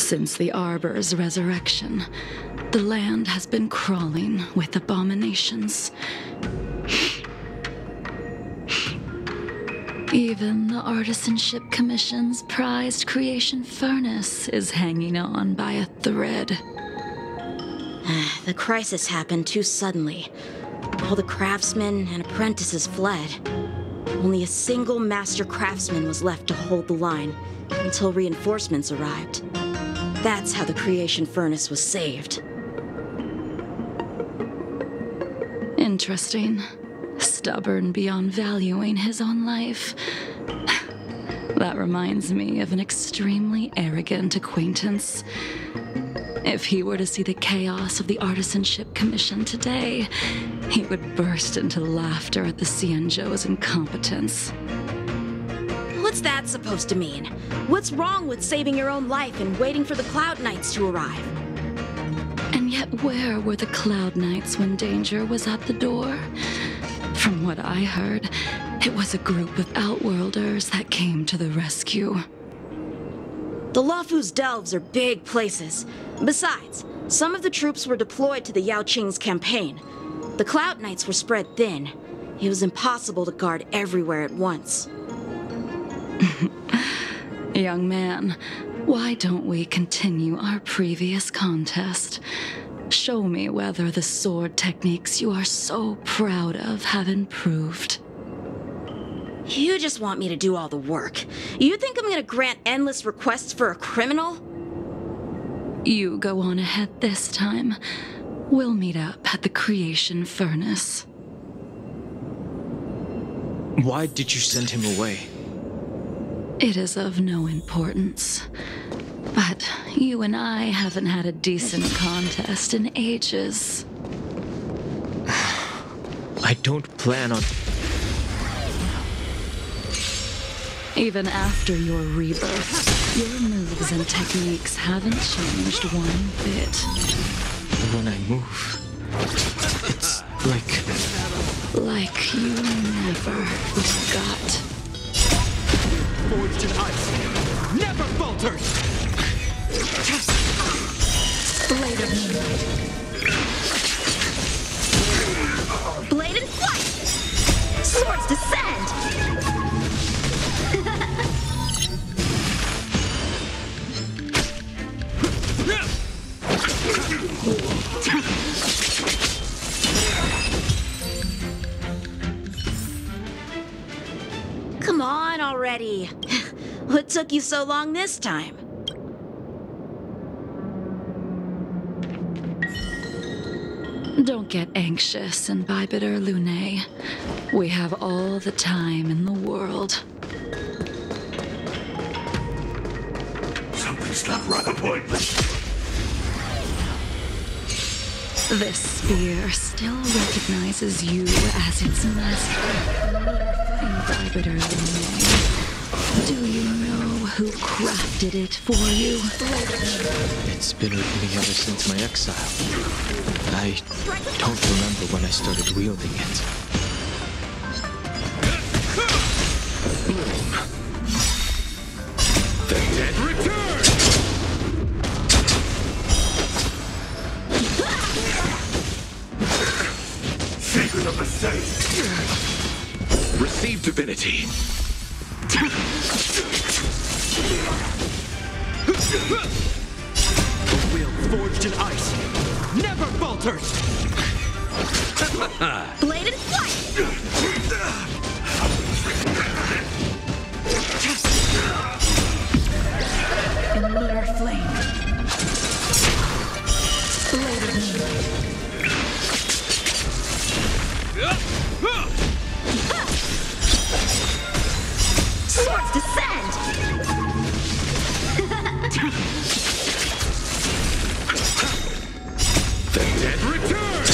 Since the Arbor's resurrection, the land has been crawling with abominations. Even the Artisanship Commission's prized creation furnace is hanging on by a thread. The crisis happened too suddenly. All the craftsmen and apprentices fled. Only a single master craftsman was left to hold the line until reinforcements arrived. That's how the creation furnace was saved. Interesting. Stubborn beyond valuing his own life. That reminds me of an extremely arrogant acquaintance. If he were to see the chaos of the Artisanship Commission today, he would burst into laughter at the Xianzhou's incompetence. What's that supposed to mean? What's wrong with saving your own life and waiting for the Cloud Knights to arrive? And yet where were the Cloud Knights when danger was at the door? From what I heard, it was a group of Outworlders that came to the rescue. The Luofu's delves are big places. Besides, some of the troops were deployed to the Yao Qing's campaign. The Cloud Knights were spread thin. It was impossible to guard everywhere at once. Young man, why don't we continue our previous contest? Show me whether the sword techniques you are so proud of have improved. You just want me to do all the work. You think I'm gonna grant endless requests for a criminal? You go on ahead this time. We'll meet up at the creation furnace. Why did you send him away? It is of no importance. But you and I haven't had a decent contest in ages. I don't plan on... Even after your rebirth, your moves and techniques haven't changed one bit. When I move, it's like you never forgot. Forged in ice, never falters! Blade of Moonlight. Blade and flight! Swords descend! Come on already. What took you so long this time? Don't get anxious, Imbibitor Lune. We have all the time in the world. Something's not right. Appointment. This spear still recognizes you as its master. Imbibitor Lune. Do you know who crafted it for you? It's been with me ever since my exile. I don't remember when I started wielding it. The dead return! Secret of the saint! Receive divinity! The wheel forged in ice, never falters! Blade and flight! In lunar flame. Blade of Moonlight. Swords descend! The dead return!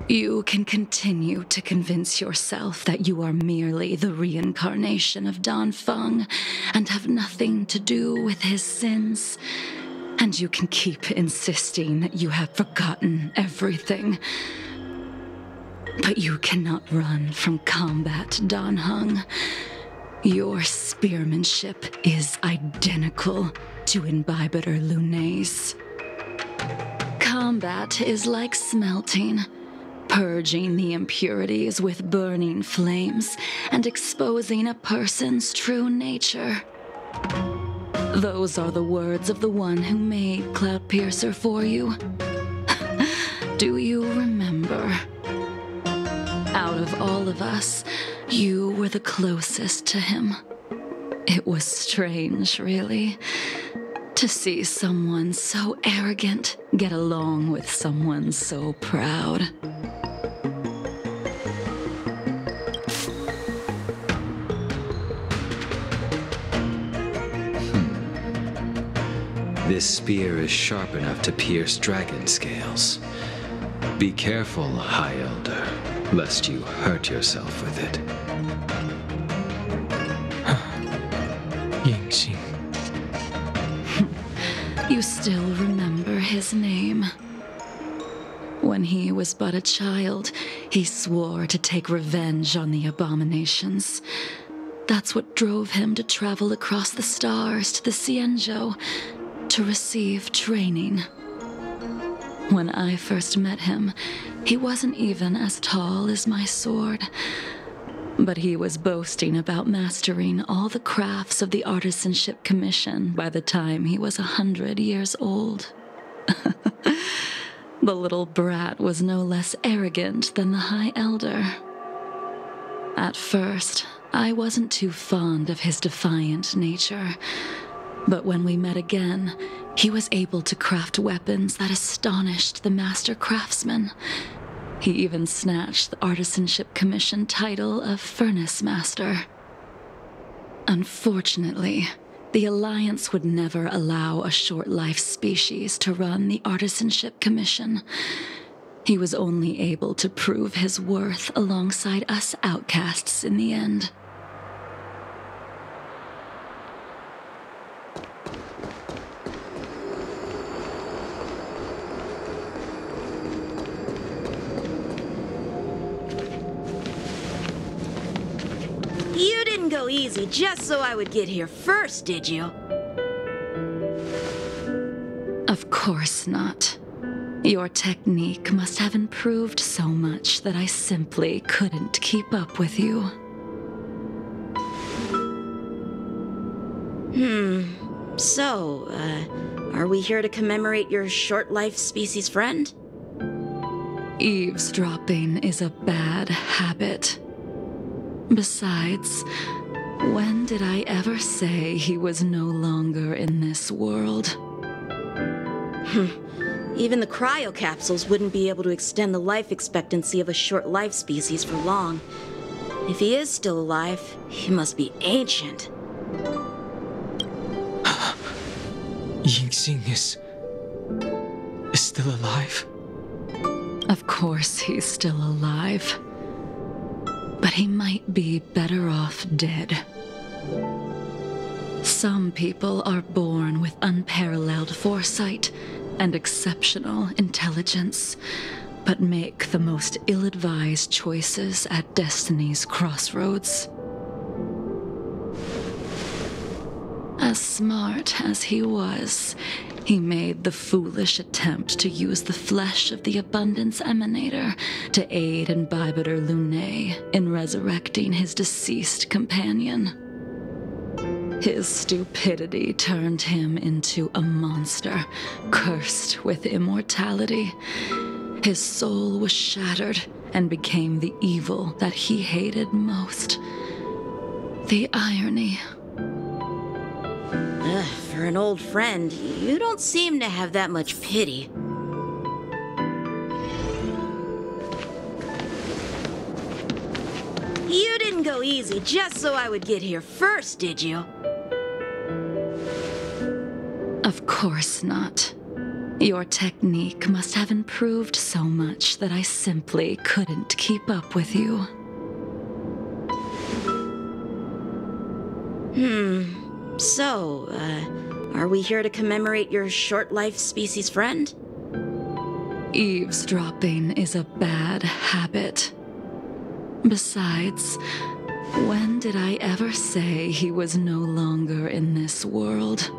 You can continue to convince yourself that you are merely the reincarnation of Dan Feng and have nothing to do with his sins. And you can keep insisting that you have forgotten everything. But you cannot run from combat, Dan Heng. Your spearmanship is identical to Imbibitor Lunay's. Combat is like smelting, purging the impurities with burning flames and exposing a person's true nature. Those are the words of the one who made Cloudpiercer for you. Do you remember? Out of all of us, you were the closest to him. It was strange, really, to see someone so arrogant get along with someone so proud. This spear is sharp enough to pierce dragon scales. Be careful, High Elder, lest you hurt yourself with it. Yingxing. You still remember his name. When he was but a child, he swore to take revenge on the abominations. That's what drove him to travel across the stars to the Xianzhou to receive training. When I first met him, he wasn't even as tall as my sword, but he was boasting about mastering all the crafts of the Artisanship Commission by the time he was 100 years old. The little brat was no less arrogant than the High Elder. At first, I wasn't too fond of his defiant nature, but when we met again, he was able to craft weapons that astonished the master craftsmen. He even snatched the Artisanship Commission title of Furnace Master. Unfortunately, the Alliance would never allow a short-life species to run the Artisanship Commission. He was only able to prove his worth alongside us outcasts in the end. You didn't go easy just so I would get here first, did you? Of course not. Your technique must have improved so much that I simply couldn't keep up with you. So, are we here to commemorate your short-life species friend? Eavesdropping is a bad habit. Besides, when did I ever say he was no longer in this world? Even the cryocapsules wouldn't be able to extend the life expectancy of a short-life species for long. If he is still alive, he must be ancient. Yingxing is still alive? Of course he's still alive. But he might be better off dead. Some people are born with unparalleled foresight and exceptional intelligence, but make the most ill-advised choices at destiny's crossroads. As smart as he was, he made the foolish attempt to use the flesh of the Abundance Emanator to aid Imbibitor Lunay in resurrecting his deceased companion. His stupidity turned him into a monster, cursed with immortality. His soul was shattered and became the evil that he hated most. The irony. For an old friend, you don't seem to have that much pity. You didn't go easy just so I would get here first, did you? Of course not. Your technique must have improved so much that I simply couldn't keep up with you. So, are we here to commemorate your short-life species friend? Eavesdropping is a bad habit. Besides, when did I ever say he was no longer in this world?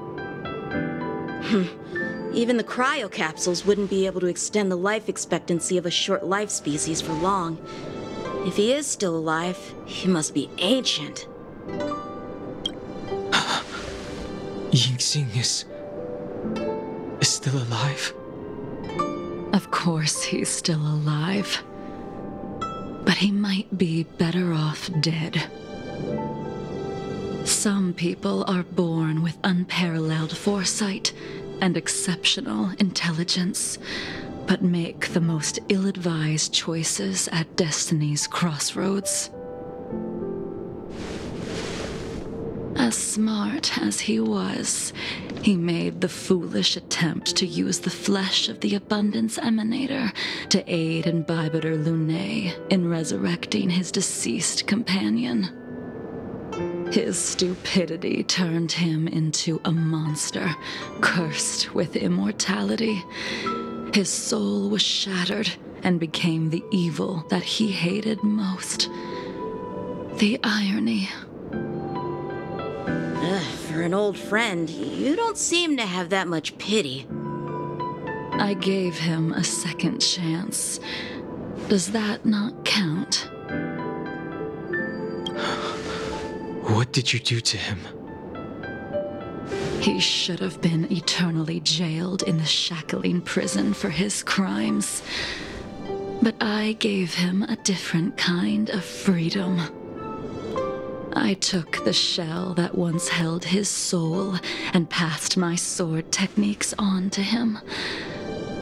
Even the cryocapsules wouldn't be able to extend the life expectancy of a short-life species for long. If he is still alive, he must be ancient. Yingxing is still alive? Of course he's still alive. But he might be better off dead. Some people are born with unparalleled foresight and exceptional intelligence, but make the most ill-advised choices at destiny's crossroads. As smart as he was, he made the foolish attempt to use the flesh of the Abundance Emanator to aid in Bibiter Lunae in resurrecting his deceased companion. His stupidity turned him into a monster, cursed with immortality. His soul was shattered and became the evil that he hated most. The irony. For an old friend, you don't seem to have that much pity. I gave him a second chance. Does that not count? What did you do to him? He should have been eternally jailed in the shackling prison for his crimes. But I gave him a different kind of freedom. I took the shell that once held his soul and passed my sword techniques on to him.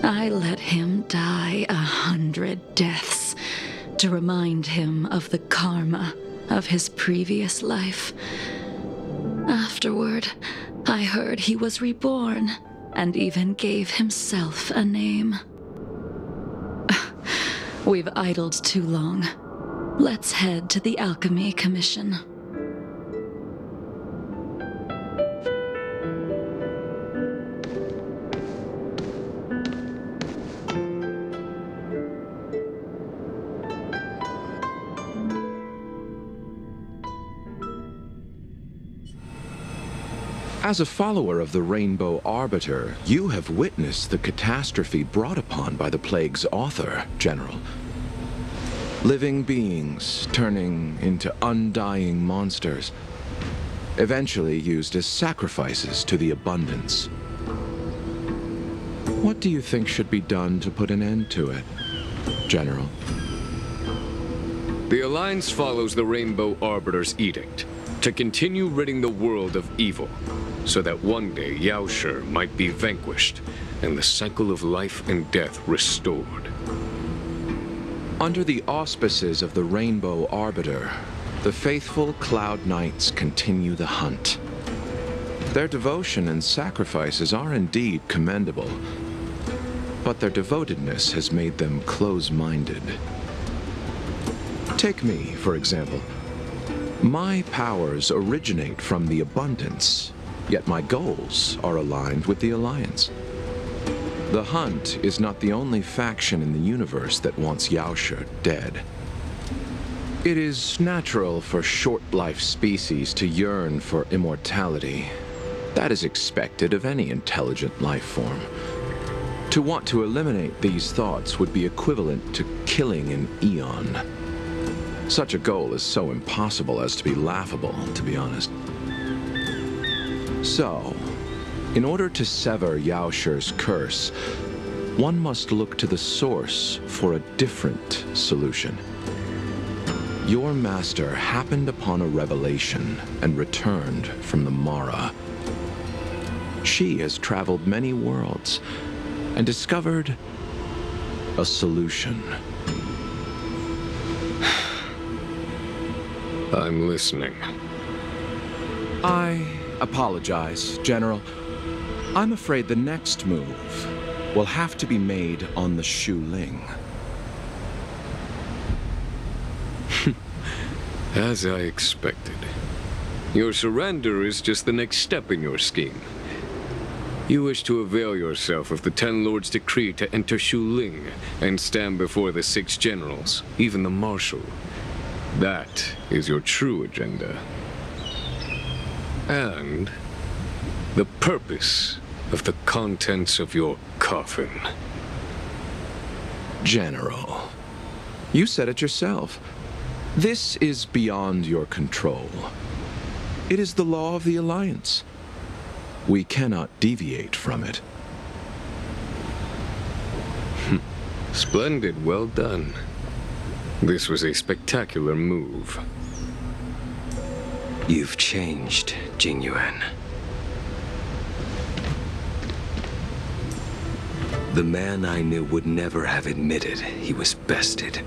I let him die 100 deaths to remind him of the karma of his previous life. Afterward, I heard he was reborn and even gave himself a name. We've idled too long. Let's head to the Alchemy Commission. As a follower of the Rainbow Arbiter, you have witnessed the catastrophe brought upon by the plague's author, General. Living beings turning into undying monsters, eventually used as sacrifices to the Abundance. What do you think should be done to put an end to it, General? The Alliance follows the Rainbow Arbiter's edict to continue ridding the world of evil, so that one day Yaoshi might be vanquished and the cycle of life and death restored. Under the auspices of the Rainbow Arbiter, the faithful Cloud Knights continue the hunt. Their devotion and sacrifices are indeed commendable, but their devotedness has made them close-minded. Take me, for example. My powers originate from the Abundance, yet my goals are aligned with the Alliance. The Hunt is not the only faction in the universe that wants Yaoshi dead. It is natural for short-life species to yearn for immortality. That is expected of any intelligent life form. To want to eliminate these thoughts would be equivalent to killing an eon. Such a goal is so impossible as to be laughable, to be honest. So, in order to sever Yaoshi's curse, one must look to the source for a different solution. Your master happened upon a revelation and returned from the Mara. She has traveled many worlds and discovered a solution. I'm listening. I apologize, General. I'm afraid the next move will have to be made on the Shu Ling. As I expected. Your surrender is just the next step in your scheme. You wish to avail yourself of the Ten Lords' decree to enter Shu Ling and stand before the 6 generals, even the marshal. That is your true agenda. And the purpose of the contents of your coffin. General, you said it yourself. This is beyond your control. It is the law of the Alliance. We cannot deviate from it. Splendid, well done. This was a spectacular move. You've changed, Jingyuan. The man I knew would never have admitted he was bested.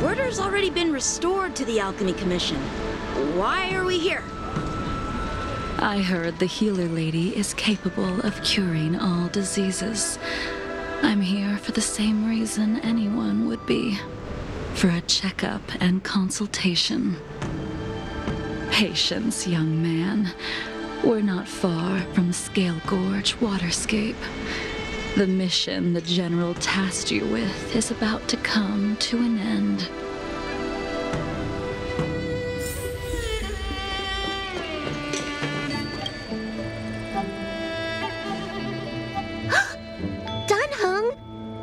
Order's already been restored to the Alchemy Commission. Why are we here? I heard the healer lady is capable of curing all diseases. I'm here for the same reason anyone would be. For a checkup and consultation. Patience, young man. We're not far from Scale Gorge Waterscape. The mission the General tasked you with is about to come to an end.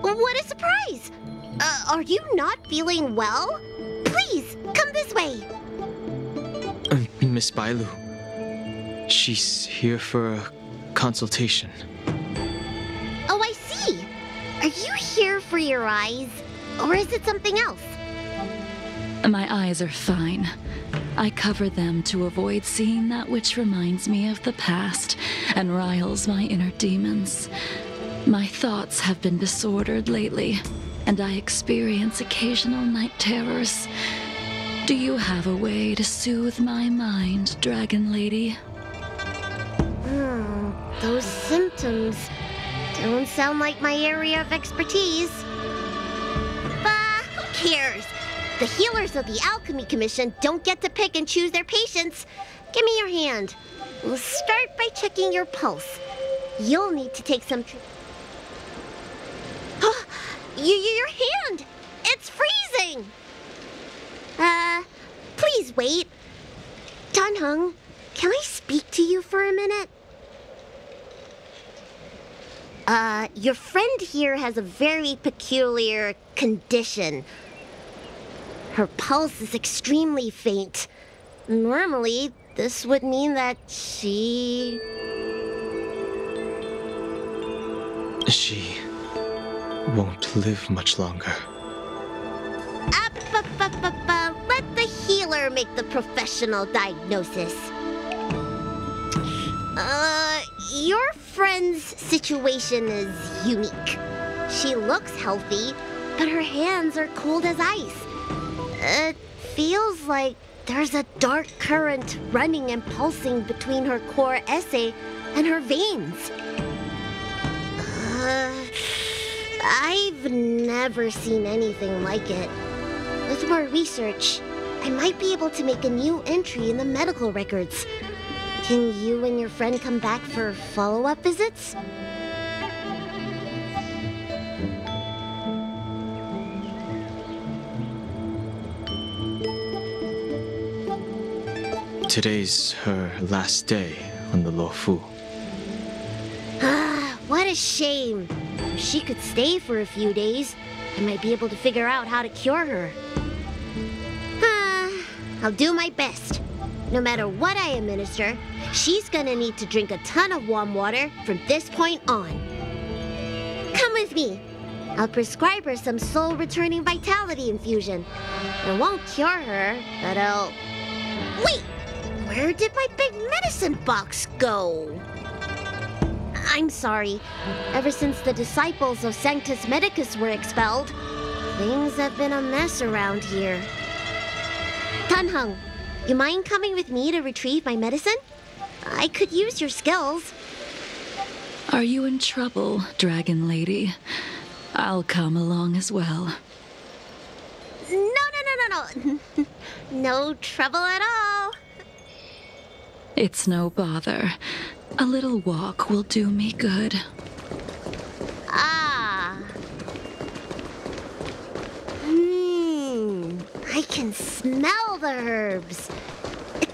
What a surprise! Are you not feeling well? Please, come this way. Miss Bailu. She's here for a consultation. Oh, I see. Are you here for your eyes? Or is it something else? My eyes are fine. I cover them to avoid seeing that which reminds me of the past and riles my inner demons. My thoughts have been disordered lately, and I experience occasional night terrors. Do you have a way to soothe my mind, Dragon Lady? Those symptoms don't sound like my area of expertise. Bah, who cares? The healers of the Alchemy Commission don't get to pick and choose their patients. Give me your hand. We'll start by checking your pulse. You'll need to take some... Your hand! It's freezing! Please wait. Danheng, can I speak to you for a minute? Your friend here has a very peculiar condition. Her pulse is extremely faint. Normally, this would mean that she won't live much longer. Let the healer make the professional diagnosis. Your friend's situation is unique. She looks healthy, but her hands are cold as ice. It feels like there's a dark current running and pulsing between her core esse and her veins. I've never seen anything like it. With more research, I might be able to make a new entry in the medical records. Can you and your friend come back for follow-up visits? Today's her last day on the Luofu. What a shame. If she could stay for a few days, I might be able to figure out how to cure her. I'll do my best. No matter what I administer, she's gonna need to drink a ton of warm water from this point on. Come with me. I'll prescribe her some soul-returning vitality infusion. It won't cure her, but it'll... Wait! Where did my big medicine box go? I'm sorry. Ever since the disciples of Sanctus Medicus were expelled, things have been a mess around here. Tanheng, you mind coming with me to retrieve my medicine? I could use your skills. Are you in trouble, Dragon Lady? I'll come along as well. No. No trouble at all. It's no bother. A little walk will do me good. Ah. I can smell the herbs.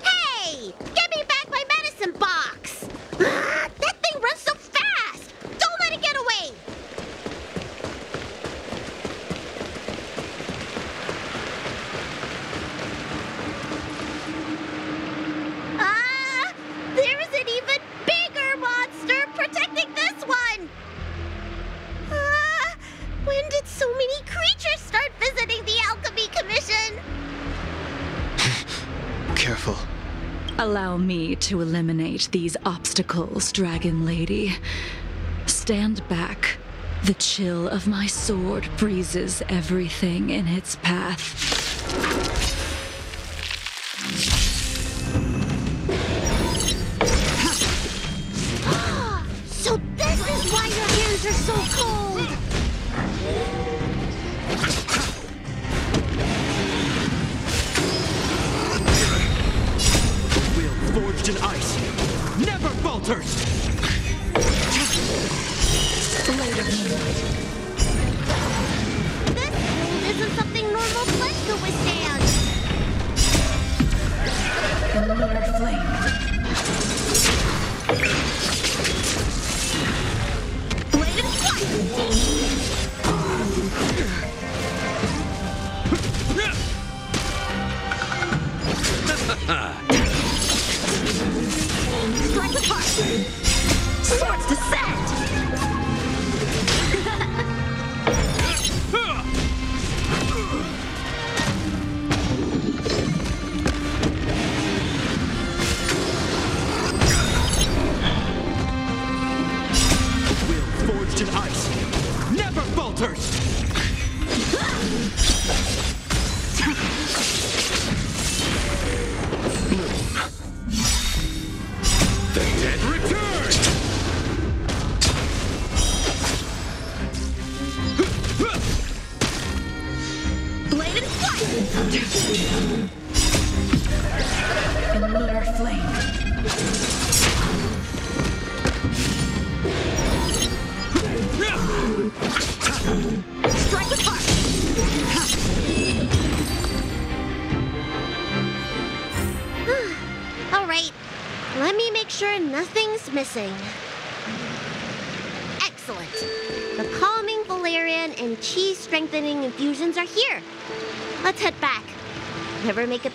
Hey! Give me back my medicine box! That thing runs so fast! Don't let it get away! There's an even bigger monster protecting this one! When did so many creatures start visiting the Alchemy Commission? Careful. Allow me to eliminate these obstacles, Dragon Lady. Stand back. The chill of my sword freezes everything in its path. So this is why your hands are so cold! Will forged in ice never falters! This cold isn't something normal flesh could withstand! Lunar flame. Blade and strike apart! Swords descend! Will forged in ice never falters! The dead return! Blade and flight! In lunar flame. Strike apart! All right, let me make sure nothing's missing. Excellent. The calming valerian and chi strengthening infusions are here. Let's head back. Never make it.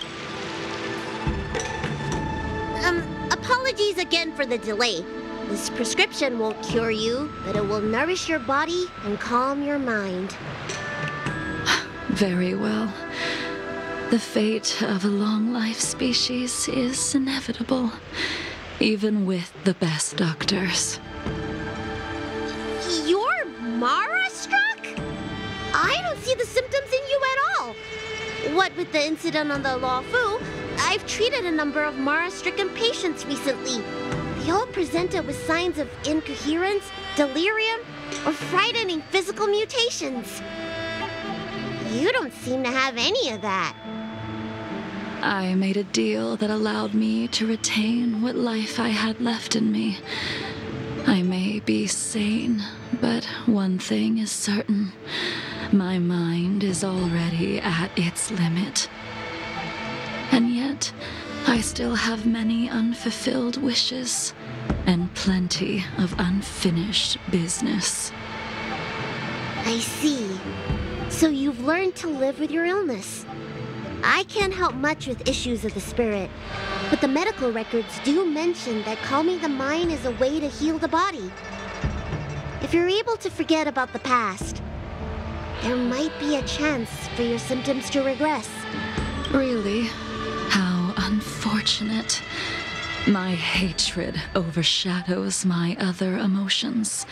Apologies again for the delay. This prescription won't cure you, but it will nourish your body and calm your mind. Very well. The fate of a long-life species is inevitable, even with the best doctors. You're Mara-struck? I don't see the symptoms in you at all. What with the incident on the Law Fu, I've treated a number of Mara-stricken patients recently. They all presented with signs of incoherence, delirium, or frightening physical mutations. You don't seem to have any of that. I made a deal that allowed me to retain what life I had left in me. I may be sane, but one thing is certain. My mind is already at its limit. And yet, I still have many unfulfilled wishes and plenty of unfinished business. I see. So you've learned to live with your illness. I can't help much with issues of the spirit, but the medical records do mention that calming the mind is a way to heal the body. If you're able to forget about the past, there might be a chance for your symptoms to regress. Really? How unfortunate. My hatred overshadows my other emotions.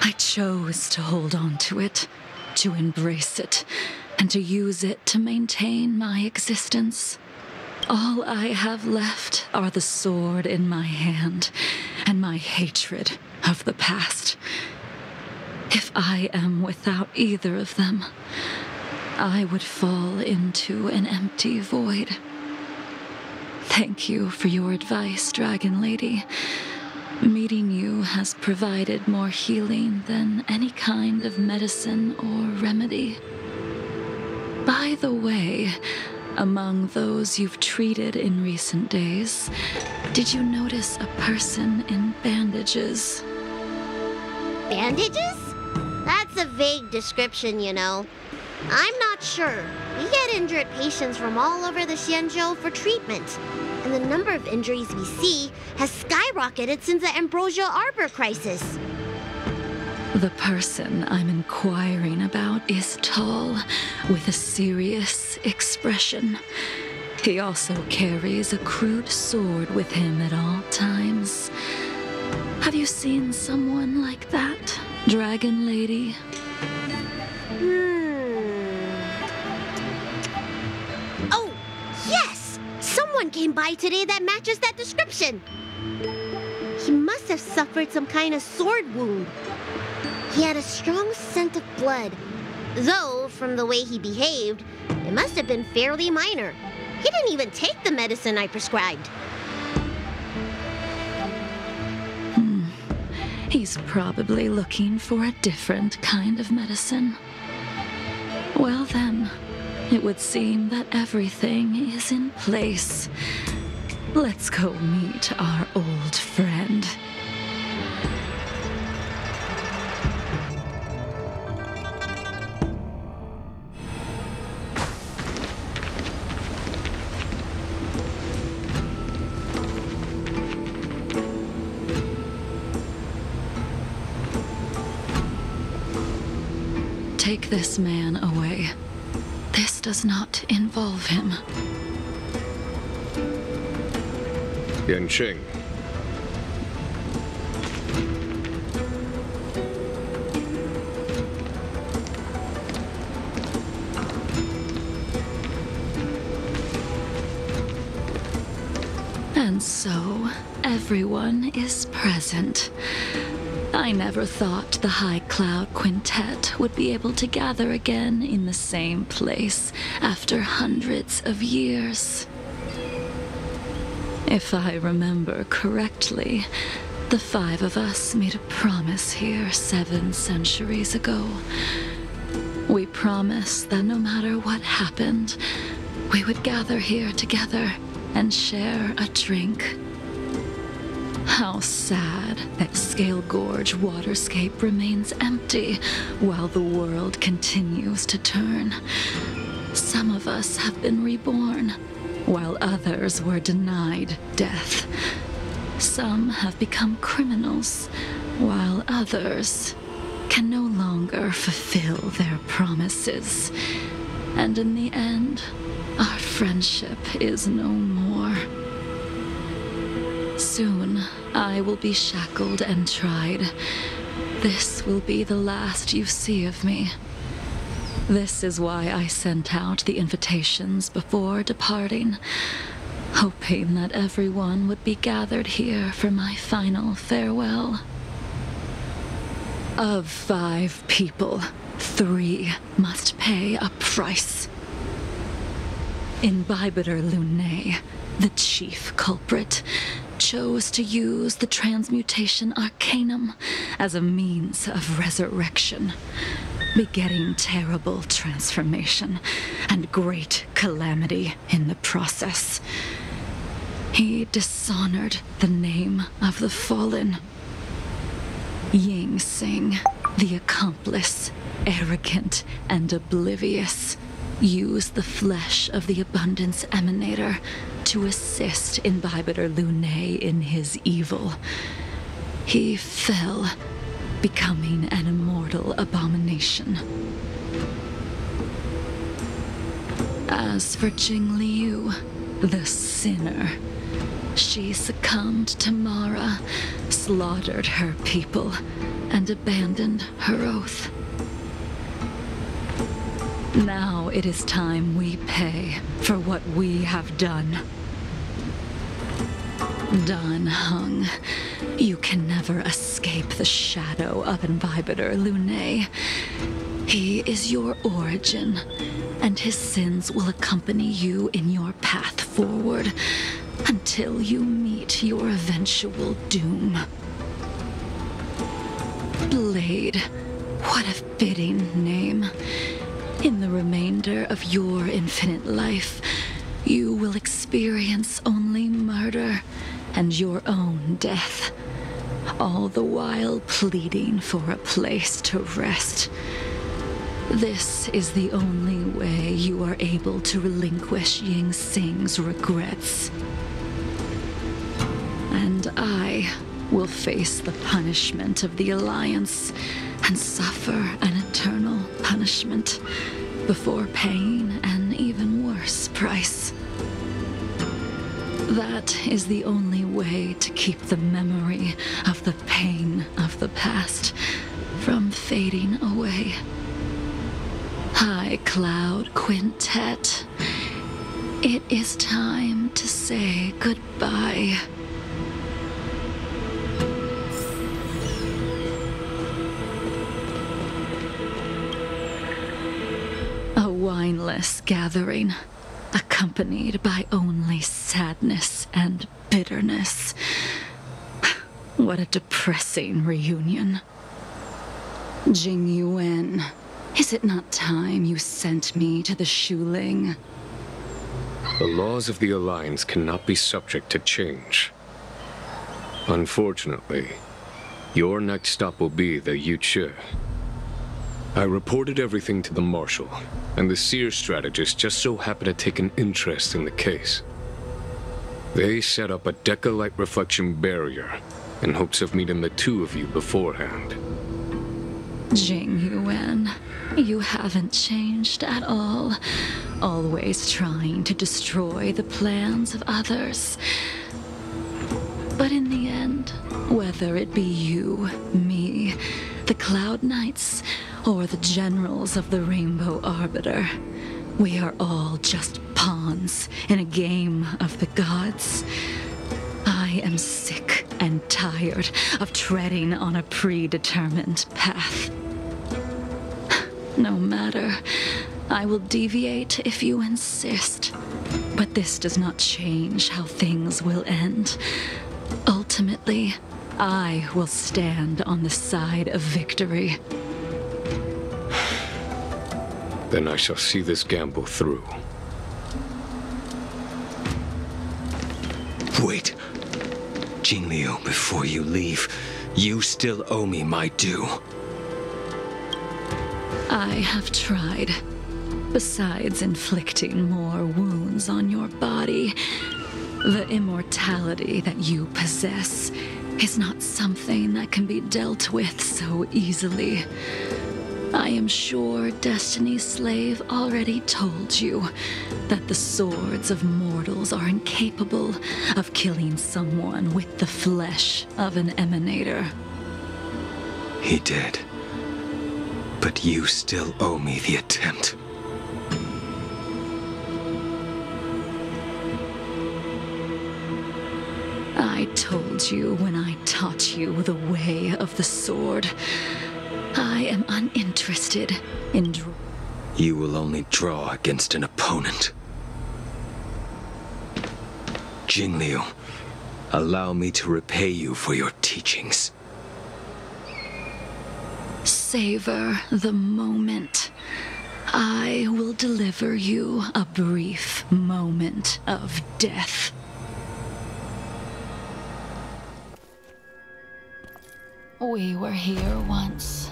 I chose to hold on to it, to embrace it, and to use it to maintain my existence. All I have left are the sword in my hand and my hatred of the past. If I am without either of them, I would fall into an empty void. Thank you for your advice, Dragon Lady. Meeting you has provided more healing than any kind of medicine or remedy. By the way, among those you've treated in recent days, did you notice a person in bandages? Bandages? That's a vague description, you know. I'm not sure. We get injured patients from all over the Xianzhou for treatment. And the number of injuries we see has skyrocketed since the Ambrosia Arbor crisis. The person I'm inquiring about is tall, with a serious expression. He also carries a crude sword with him at all times. Have you seen someone like that, Dragon Lady? Oh, yes! Someone came by today that matches that description. He must have suffered some kind of sword wound. He had a strong scent of blood. Though, from the way he behaved, it must have been fairly minor. He didn't even take the medicine I prescribed. He's probably looking for a different kind of medicine. Well then, it would seem that everything is in place. Let's go meet our old friend. Take this man away. This does not involve him. Yanqing. And so, everyone is present. I never thought the High Cloud Quintet would be able to gather again in the same place after hundreds of years. If I remember correctly, the 5 of us made a promise here 7 centuries ago. We promised that no matter what happened, we would gather here together and share a drink. How sad that Scale Gorge waterscape remains empty while the world continues to turn. Some of us have been reborn, while others were denied death. Some have become criminals, while others can no longer fulfill their promises. And in the end, our friendship is no more. Soon, I will be shackled and tried. This will be the last you see of me. This is why I sent out the invitations before departing, hoping that everyone would be gathered here for my final farewell. Of 5 people, 3 must pay a price. Imbibitor Lunae, the chief culprit, chose to use the transmutation arcanum as a means of resurrection, begetting terrible transformation and great calamity in the process. He dishonored the name of the fallen. Ying Sing, the accomplice, arrogant and oblivious, used the flesh of the Abundance Emanator to assist Imbibitor Lunae in his evil. He fell, becoming an immortal mortal abomination. As for Jingliu, the sinner, she succumbed to Mara, slaughtered her people, and abandoned her oath. Now it is time we pay for what we have done. Dan Heng, you can never escape the shadow of Imbibitor Lune. He is your origin, and his sins will accompany you in your path forward until you meet your eventual doom. Blade, what a fitting name. In the remainder of your infinite life, you will experience only murder and your own death, all the while pleading for a place to rest. This is the only way you are able to relinquish Ying Sing's regrets. And I will face the punishment of the Alliance and suffer an eternal punishment before paying an even worse price. That is the only way to keep the memory of the pain of the past from fading away. High Cloud Quintet, it is time to say goodbye. A wineless gathering, accompanied by only sadness and bitterness. What a depressing reunion. Jing Yuan, is it not time you sent me to the Shuling? The laws of the Alliance cannot be subject to change. Unfortunately, your next stop will be the Yuchi. I reported everything to the Marshal, and the Seer strategist just so happened to take an interest in the case. They set up a Deca-light reflection barrier in hopes of meeting the two of you beforehand. Jing Yuan, you haven't changed at all. Always trying to destroy the plans of others. But in the end, whether it be you, me, the Cloud Knights, or the generals of the Rainbow Arbiter, we are all just pawns in a game of the gods. I am sick and tired of treading on a predetermined path. No matter, I will deviate if you insist, but this does not change how things will end. Ultimately, I will stand on the side of victory. Then I shall see this gamble through. Wait. Jingliu, before you leave, you still owe me my due. I have tried. Besides inflicting more wounds on your body, the immortality that you possess is not something that can be dealt with so easily. I am sure Destiny's Slave already told you that the swords of mortals are incapable of killing someone with the flesh of an emanator. He did. But you still owe me the attempt. I told you when I taught you the way of the sword. I am uninterested in You will only draw against an opponent. Jingliu, allow me to repay you for your teachings. Savor the moment. I will deliver you a brief moment of death. We were here once,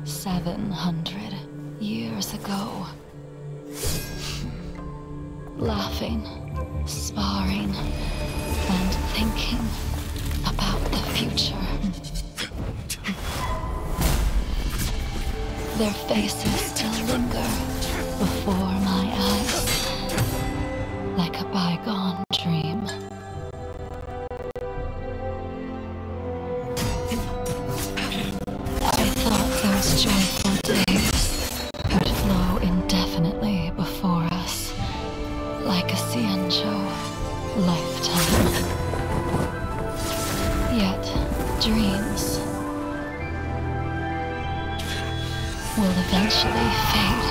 700 years ago. Laughing, sparring, and thinking about the future. Their faces still linger before my eyes, like a bygone dream. I thought those joyful days could flow indefinitely before us, like a Cienjo lifetime. Yet, dreams will eventually fade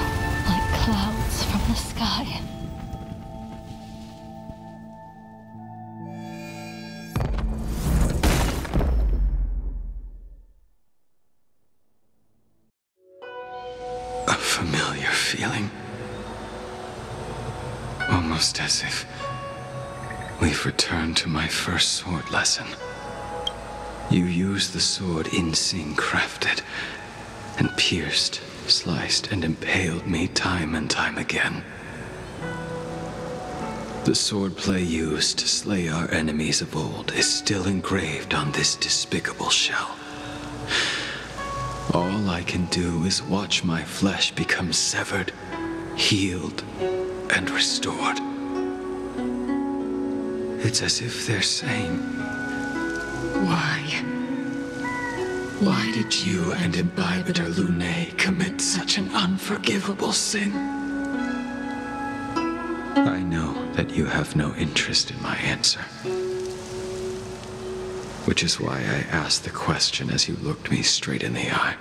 like clouds from the sky. A familiar feeling. Almost as if we've returned to my first sword lesson. You used the sword Insing crafted, and pierced, sliced, and impaled me time and time again. The swordplay used to slay our enemies of old is still engraved on this despicable shell. All I can do is watch my flesh become severed, healed, and restored. It's as if they're saying, Why did you and Imbibitor Lune commit such an unforgivable sin? I know that you have no interest in my answer. Which is why I asked the question as you looked me straight in the eye.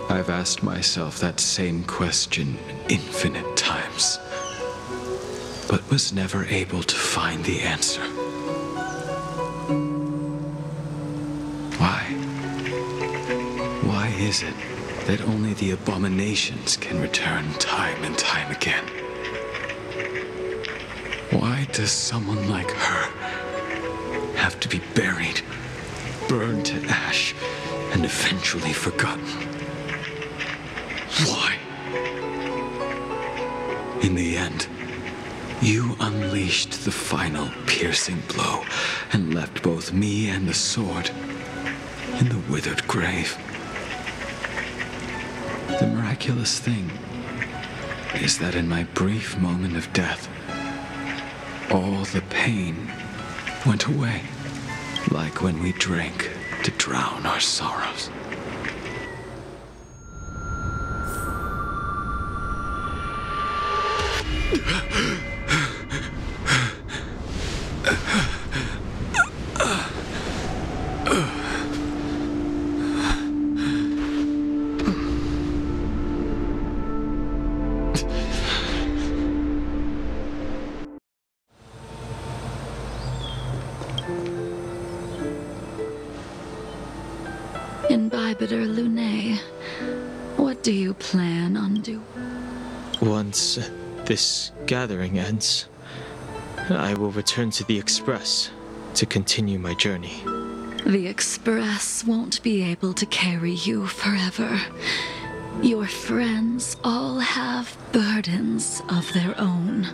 I've asked myself that same question infinite times, but was never able to find the answer. Why is it that only the abominations can return time and time again? Why does someone like her have to be buried, burned to ash, and eventually forgotten? Why? In the end, you unleashed the final piercing blow and left both me and the sword in the withered grave. The miraculous thing is that in my brief moment of death, all the pain went away, like when we drank to drown our sorrows. Imbibitor Lune, what do you plan on doing? Once this gathering ends, I will return to the Express to continue my journey. The Express won't be able to carry you forever. Your friends all have burdens of their own,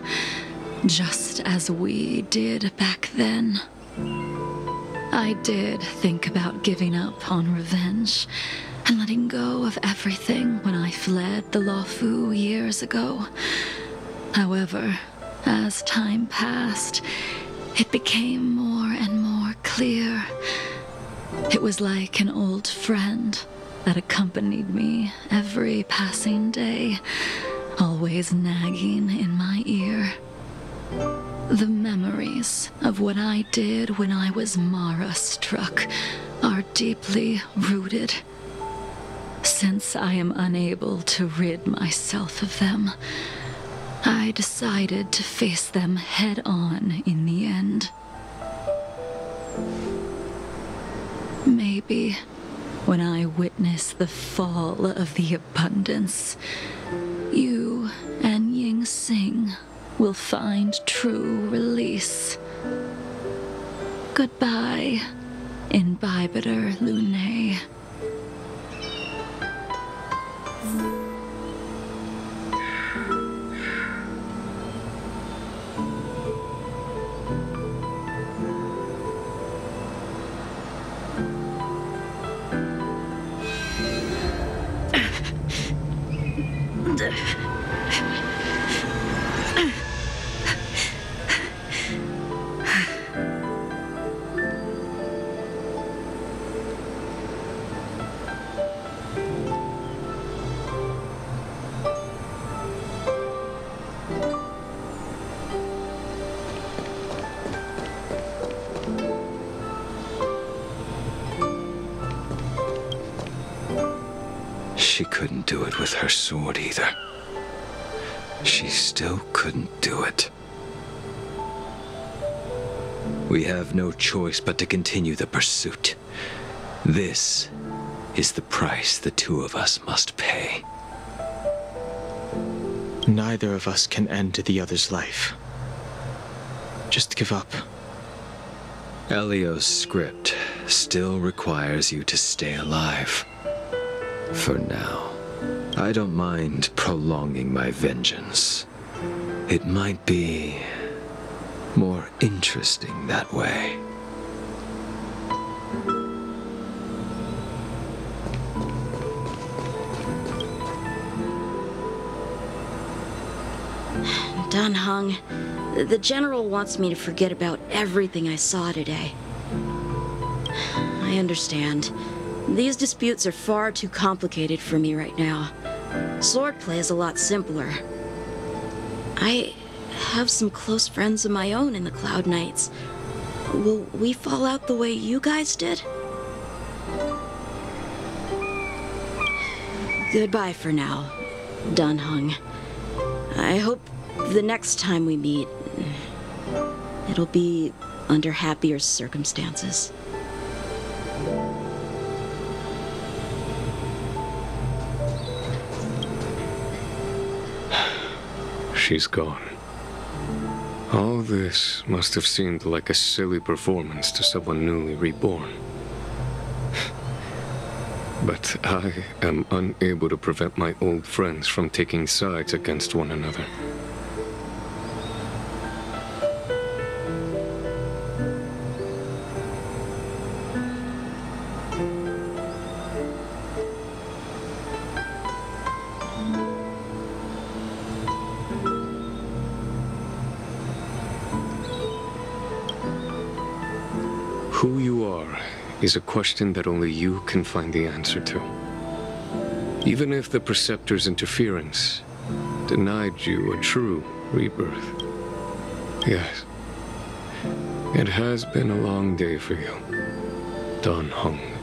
just as we did back then. I did think about giving up on revenge and letting go of everything when I fled the Luofu years ago. However, as time passed, it became more and more clear. It was like an old friend that accompanied me every passing day, always nagging in my ear. The memories of what I did when I was Mara-struck are deeply rooted. Since I am unable to rid myself of them, I decided to face them head-on in the end. Maybe when I witness the fall of the abundance, you and Ying Sing will find true release. Goodbye, Imbibitor Lune. she couldn't do it with her sword either. She still couldn't do it. We have no choice but to continue the pursuit. This is the price the two of us must pay. Neither of us can end the other's life. Just give up. Elio's script still requires you to stay alive. For now, I don't mind prolonging my vengeance. It might be more interesting that way. Dunhung, the General wants me to forget about everything I saw today. I understand. These disputes are far too complicated for me right now. Swordplay is a lot simpler. I have some close friends of my own in the Cloud Knights. Will we fall out the way you guys did? Goodbye for now, Dunhung. I hope the next time we meet, it'll be under happier circumstances. She's gone. All this must have seemed like a silly performance to someone newly reborn. But I am unable to prevent my old friends from taking sides against one another. Who you are is a question that only you can find the answer to. Even if the Preceptor's interference denied you a true rebirth. Yes, it has been a long day for you, Dunhung.